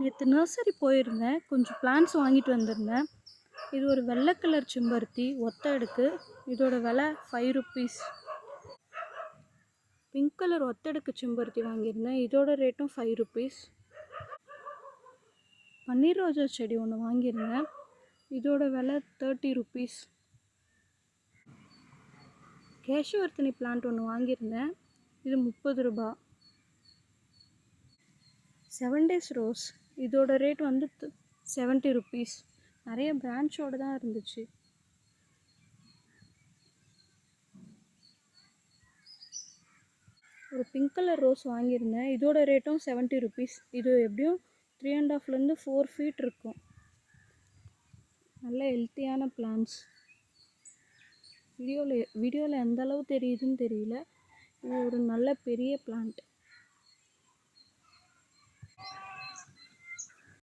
நேற்று நர்சரி போயிருந்தேன், கொஞ்சம் பிளான்ட்ஸ் வாங்கிட்டு வந்திருந்தேன். இது ஒரு வெள்ளை கலர் செம்பருத்தி ஒத்த அடுக்கு. இதோட விலை 5 ருபீஸ். பிங்க் கலர் ஒத்தடுக்கு செம்பருத்தி வாங்கியிருந்தேன், இதோட ரேட்டும் 5 ருபீஸ். பன்னீர் ரோஜா செடி ஒன்று வாங்கியிருந்தேன், இதோட விலை 30 ருபீஸ். கேஷவர்த்தினி பிளான்ட் ஒன்று வாங்கியிருந்தேன், இது 30 ரூபா. 7 டேஸ் ரோஸ், இதோட ரேட் வந்து 70 ருபீஸ். நிறைய பிரான்ச்சோடு தான் இருந்துச்சு. ஒரு பிங்க் கலர் ரோஸ் வாங்கியிருந்தேன், இதோட ரேட்டும் 70 ருபீஸ். இது எப்படியும் 3.5 to 4 ஃபீட் இருக்கும். நல்ல ஹெல்த்தியான பிளான்ட்ஸ். வீடியோவில் எந்த அளவு தெரியுதுன்னு தெரியல. இது ஒரு நல்ல பெரிய பிளான்ட்.